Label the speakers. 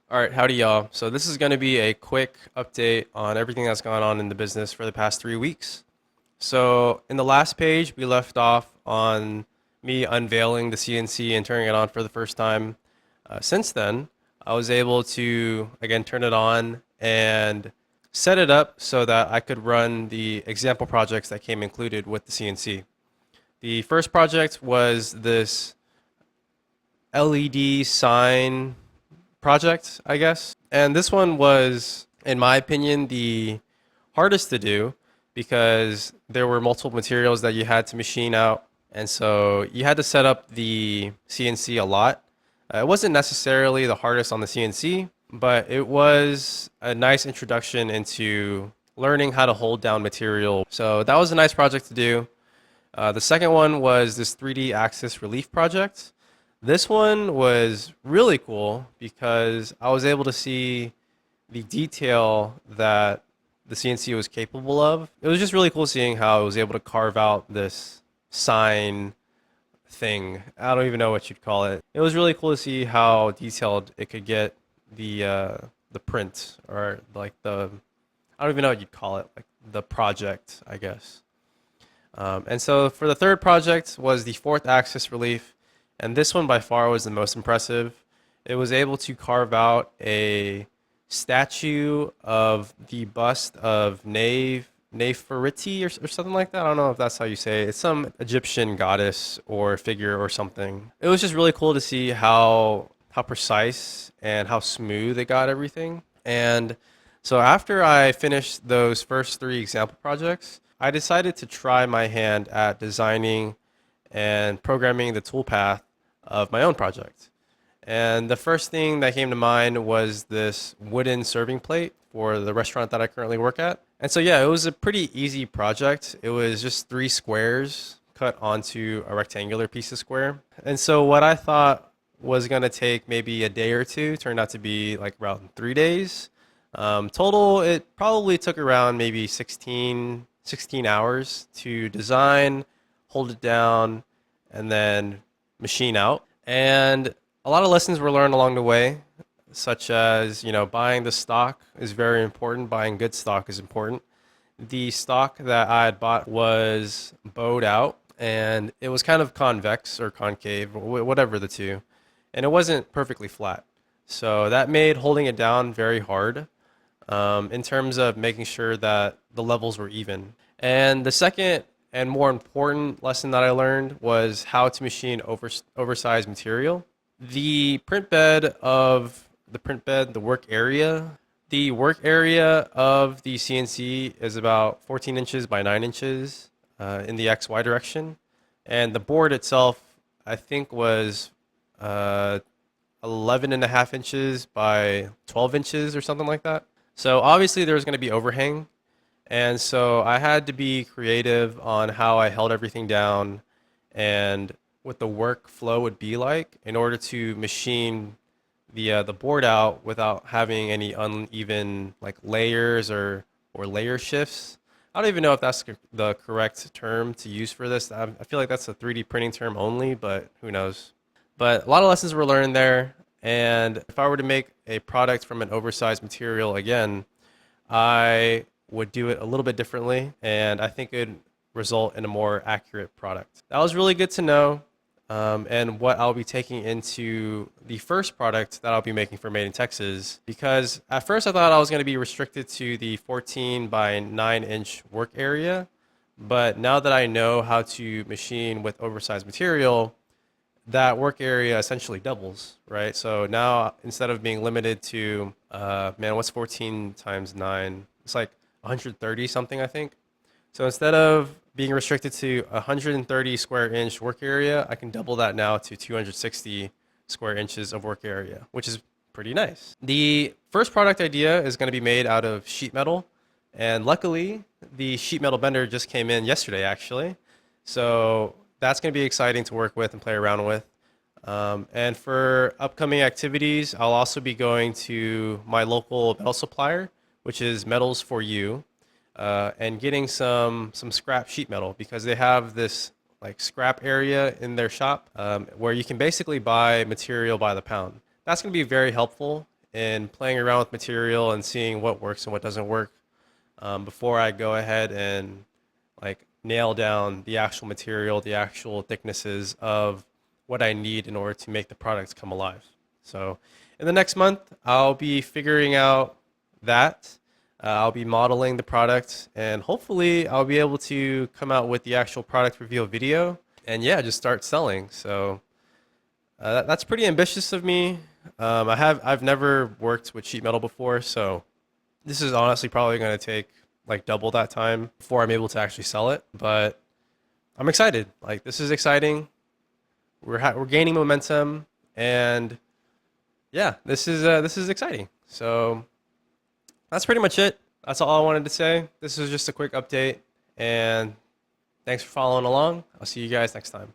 Speaker 1: All right, howdy y'all. So this is going to be a quick update on everything that's gone on in the business for the past 3 weeks. So in the last page, we left off on me unveiling the CNC and turning it on for the first time. Since then, I was able to again turn it on and set it up so that I could run the example projects that came included with the CNC. The first project was this LED sign project, I guess. And this one was, in my opinion, the hardest to do because there were multiple materials that you had to machine out. And so you had to set up the CNC a lot. It wasn't necessarily the hardest on the CNC, but it was a nice introduction into learning how to hold down material. So that was a nice project to do. The second one was this 3D axis relief project. This one was really cool because I was able to see the detail that the CNC was capable of. It was just really cool seeing how it was able to carve out this sign thing. I don't even know what you'd call it. It was really cool to see how detailed it could get the print or like the I don't even know what you'd call it, like the project, I guess. And so for the third project was the fourth axis relief. And this one by far was the most impressive. It was able to carve out a statue of the bust of Nefertiti or something like that. I don't know if that's how you say it. It's some Egyptian goddess or figure or something. It was just really cool to see how precise and how smooth it got everything. And so after I finished those first three example projects, I decided to try my hand at designing and programming the toolpath of my own project. And the first thing that came to mind was this wooden serving plate for the restaurant that I currently work at. And so, yeah, it was a pretty easy project. It was just three squares cut onto a rectangular piece of square. And so, what I thought was going to take maybe a day or two turned out to be like around 3 days. Total, it probably took around maybe 16 hours to design, hold it down, and then machine out. And a lot of lessons were learned along the way, such as, buying the stock is very important. Buying good stock is important. The stock that I had bought was bowed out, and it was kind of convex or concave, whatever the two, and it wasn't perfectly flat. So that made holding it down very hard in terms of making sure that the levels were even. And the second and more important lesson that I learned was how to machine oversized material. The work area of the CNC is about 14 inches by 9 inches in the XY direction. And the board itself, I think, was 11 and a half inches by 12 inches or something like that. So obviously there was going to be overhang. And so I had to be creative on how I held everything down and what the workflow would be like in order to machine the board out without having any uneven like layers or layer shifts. I don't even know if that's the correct term to use for this. I feel like that's a 3D printing term only, but who knows. But a lot of lessons were learned there. And if I were to make a product from an oversized material again, I would do it a little bit differently, and I think it would result in a more accurate product. That was really good to know, and what I'll be taking into the first product that I'll be making for Made in Texas, because at first I thought I was going to be restricted to the 14 by 9 inch work area, but now that I know how to machine with oversized material, that work area essentially doubles, right? So now instead of being limited to, what's 14 times 9? It's like 130 something, I think. So instead of being restricted to 130 square inch work area, I can double that now to 260 square inches of work area, which is pretty nice. The first product idea is going to be made out of sheet metal. And luckily, the sheet metal bender just came in yesterday, actually. So that's going to be exciting to work with and play around with. And for upcoming activities, I'll also be going to my local metal supplier, which is Metals for You, and getting some scrap sheet metal because they have this like scrap area in their shop where you can basically buy material by the pound. That's going to be very helpful in playing around with material and seeing what works and what doesn't work before I go ahead and like nail down the actual material, the actual thicknesses of what I need in order to make the products come alive. So in the next month, I'll be figuring out that. I'll be modeling the product, and hopefully I'll be able to come out with the actual product reveal video and yeah, just start selling. So that's pretty ambitious of me. I've never worked with sheet metal before, so this is honestly probably going to take like double that time before I'm able to actually sell it. But I'm excited. Like this is exciting. We're gaining momentum, and yeah, this is exciting. So that's pretty much it. That's all I wanted to say. This is just a quick update, and thanks for following along. I'll see you guys next time.